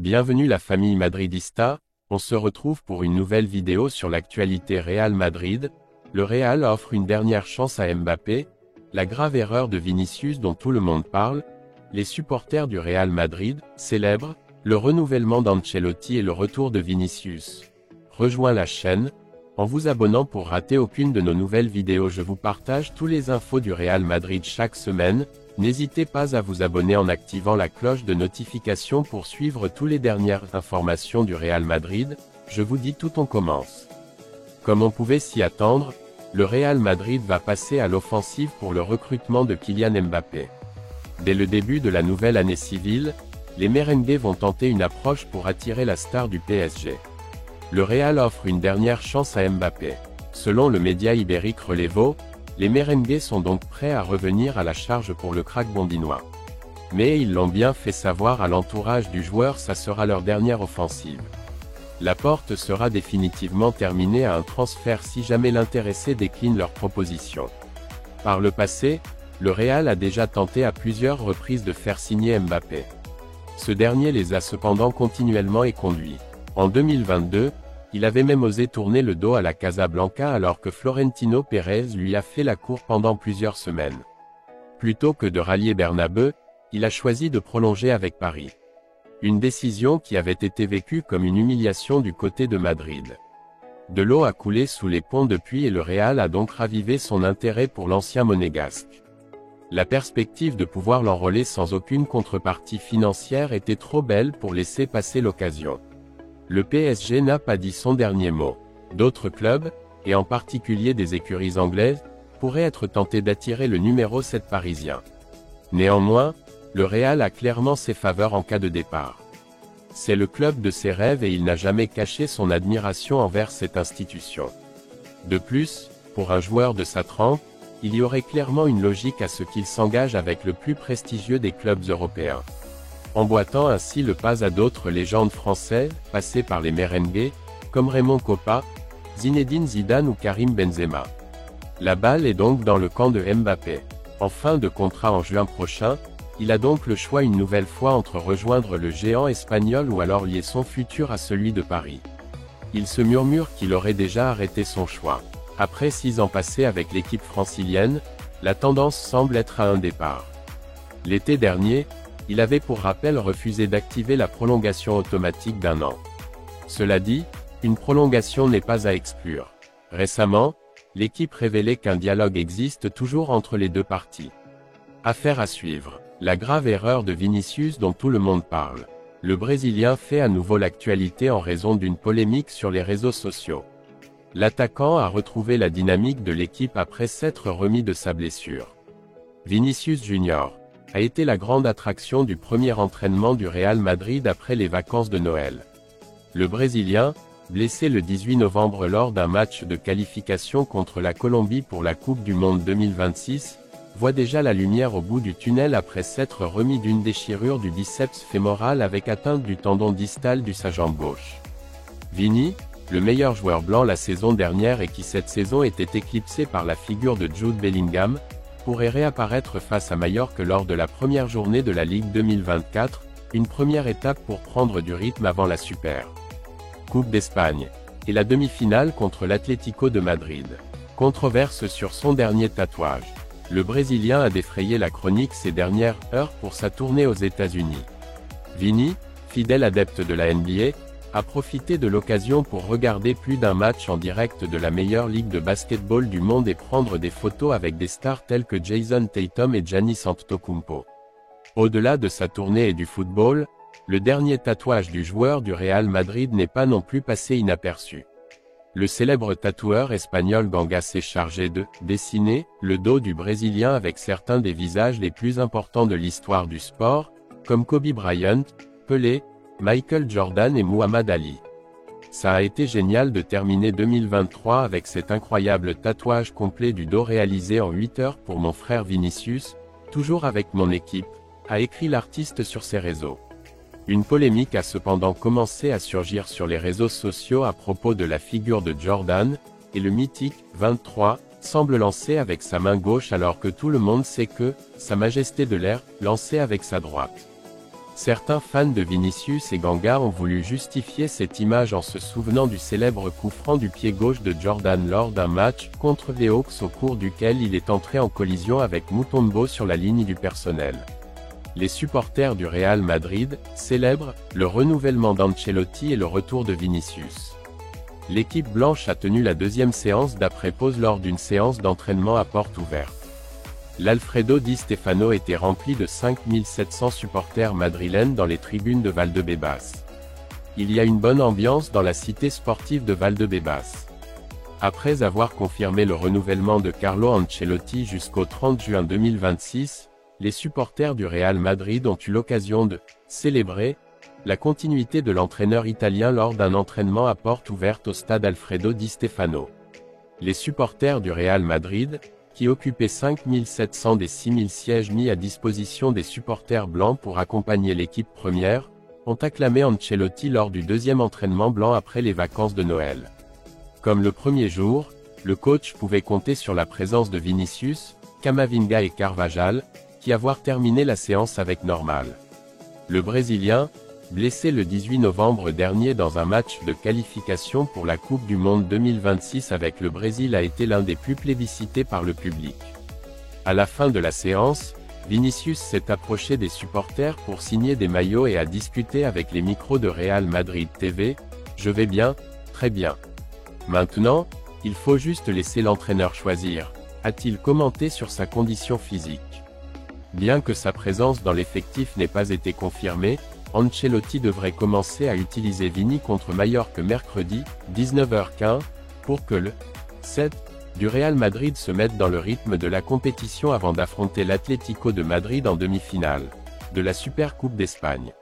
Bienvenue la famille madridista, on se retrouve pour une nouvelle vidéo sur l'actualité Real Madrid. Le Real offre une dernière chance à Mbappé, la grave erreur de Vinicius dont tout le monde parle, les supporters du Real Madrid célèbrent, le renouvellement d'Ancelotti et le retour de Vinicius. Rejoins la chaîne, en vous abonnant pour rater aucune de nos nouvelles vidéos. Je vous partage tous les infos du Real Madrid chaque semaine. N'hésitez pas à vous abonner en activant la cloche de notification pour suivre toutes les dernières informations du Real Madrid. Je vous dis tout, on commence. Comme on pouvait s'y attendre, le Real Madrid va passer à l'offensive pour le recrutement de Kylian Mbappé. Dès le début de la nouvelle année civile, les merengues vont tenter une approche pour attirer la star du PSG. Le Real offre une dernière chance à Mbappé. Selon le média ibérique Relevo, les merengues sont donc prêts à revenir à la charge pour le crack bondinois. Mais ils l'ont bien fait savoir à l'entourage du joueur, ça sera leur dernière offensive. La porte sera définitivement terminée à un transfert si jamais l'intéressé décline leur proposition. Par le passé, le Real a déjà tenté à plusieurs reprises de faire signer Mbappé. Ce dernier les a cependant continuellement éconduits. En 2022, il avait même osé tourner le dos à la Casablanca alors que Florentino Pérez lui a fait la cour pendant plusieurs semaines. Plutôt que de rallier Bernabeu, il a choisi de prolonger avec Paris. Une décision qui avait été vécue comme une humiliation du côté de Madrid. De l'eau a coulé sous les ponts depuis et le Real a donc ravivé son intérêt pour l'ancien monégasque. La perspective de pouvoir l'enrôler sans aucune contrepartie financière était trop belle pour laisser passer l'occasion. Le PSG n'a pas dit son dernier mot. D'autres clubs, et en particulier des écuries anglaises, pourraient être tentés d'attirer le numéro 7 parisien. Néanmoins, le Real a clairement ses faveurs en cas de départ. C'est le club de ses rêves et il n'a jamais caché son admiration envers cette institution. De plus, pour un joueur de sa trempe, il y aurait clairement une logique à ce qu'il s'engage avec le plus prestigieux des clubs européens. Emboîtant ainsi le pas à d'autres légendes françaises, passées par les merengues, comme Raymond Kopa, Zinedine Zidane ou Karim Benzema. La balle est donc dans le camp de Mbappé. En fin de contrat en juin prochain, il a donc le choix une nouvelle fois entre rejoindre le géant espagnol ou alors lier son futur à celui de Paris. Il se murmure qu'il aurait déjà arrêté son choix. Après 6 ans passés avec l'équipe francilienne, la tendance semble être à un départ. L'été dernier, il avait pour rappel refusé d'activer la prolongation automatique d'1 an. Cela dit, une prolongation n'est pas à exclure. Récemment, l'équipe révélait qu'un dialogue existe toujours entre les deux parties. Affaire à suivre. La grave erreur de Vinicius dont tout le monde parle. Le Brésilien fait à nouveau l'actualité en raison d'une polémique sur les réseaux sociaux. L'attaquant a retrouvé la dynamique de l'équipe après s'être remis de sa blessure. Vinicius Junior a été la grande attraction du premier entraînement du Real Madrid après les vacances de Noël. Le Brésilien, blessé le 18 novembre lors d'un match de qualification contre la Colombie pour la Coupe du Monde 2026, voit déjà la lumière au bout du tunnel après s'être remis d'une déchirure du biceps fémoral avec atteinte du tendon distal de sa jambe gauche. Vini, le meilleur joueur blanc la saison dernière et qui cette saison était éclipsé par la figure de Jude Bellingham, pourrait réapparaître face à Mallorca lors de la première journée de la Ligue 2024, une première étape pour prendre du rythme avant la Super Coupe d'Espagne, et la demi-finale contre l'Atlético de Madrid. Controverse sur son dernier tatouage. Le Brésilien a défrayé la chronique ces dernières heures pour sa tournée aux États-Unis. Vini, fidèle adepte de la NBA, a profité de l'occasion pour regarder plus d'un match en direct de la meilleure ligue de basketball du monde et prendre des photos avec des stars telles que Jason Tatum et Giannis Antetokounmpo. Au-delà de sa tournée et du football, le dernier tatouage du joueur du Real Madrid n'est pas non plus passé inaperçu. Le célèbre tatoueur espagnol Ganga s'est chargé de dessiner le dos du Brésilien avec certains des visages les plus importants de l'histoire du sport, comme Kobe Bryant, Pelé, Michael Jordan et Muhammad Ali. Ça a été génial de terminer 2023 avec cet incroyable tatouage complet du dos réalisé en 8 heures pour mon frère Vinicius, toujours avec mon équipe, a écrit l'artiste sur ses réseaux. Une polémique a cependant commencé à surgir sur les réseaux sociaux à propos de la figure de Jordan, et le mythique 23 semble lancer avec sa main gauche alors que tout le monde sait que Sa Majesté de l'air lançait avec sa droite. Certains fans de Vinicius et Ganga ont voulu justifier cette image en se souvenant du célèbre coup franc du pied gauche de Jordan lors d'un match contre les Hawks au cours duquel il est entré en collision avec Mutombo sur la ligne du personnel. Les supporters du Real Madrid célèbrent le renouvellement d'Ancelotti et le retour de Vinicius. L'équipe blanche a tenu la deuxième séance d'après-pause lors d'une séance d'entraînement à porte ouverte. L'Alfredo Di Stefano était rempli de 5700 supporters madrilènes dans les tribunes de Valdebebas. Il y a une bonne ambiance dans la cité sportive de Valdebebas. Après avoir confirmé le renouvellement de Carlo Ancelotti jusqu'au 30 juin 2026, les supporters du Real Madrid ont eu l'occasion de célébrer la continuité de l'entraîneur italien lors d'un entraînement à porte ouverte au stade Alfredo Di Stefano. Les supporters du Real Madrid, qui occupaient 5700 des 6000 sièges mis à disposition des supporters blancs pour accompagner l'équipe première, ont acclamé Ancelotti lors du deuxième entraînement blanc après les vacances de Noël. Comme le premier jour, le coach pouvait compter sur la présence de Vinicius, Camavinga et Carvajal, qui avoir terminé la séance avec normal. Le Brésilien, blessé le 18 novembre dernier dans un match de qualification pour la Coupe du Monde 2026 avec le Brésil, a été l'un des plus plébiscités par le public. À la fin de la séance, Vinicius s'est approché des supporters pour signer des maillots et a discuté avec les micros de Real Madrid TV, « Je vais bien, très bien. Maintenant, il faut juste laisser l'entraîneur choisir », a-t-il commenté sur sa condition physique. Bien que sa présence dans l'effectif n'ait pas été confirmée, Ancelotti devrait commencer à utiliser Vini contre Mallorca mercredi, 19h15, pour que le 7 du Real Madrid se mette dans le rythme de la compétition avant d'affronter l'Atlético de Madrid en demi-finale de la Supercoupe d'Espagne.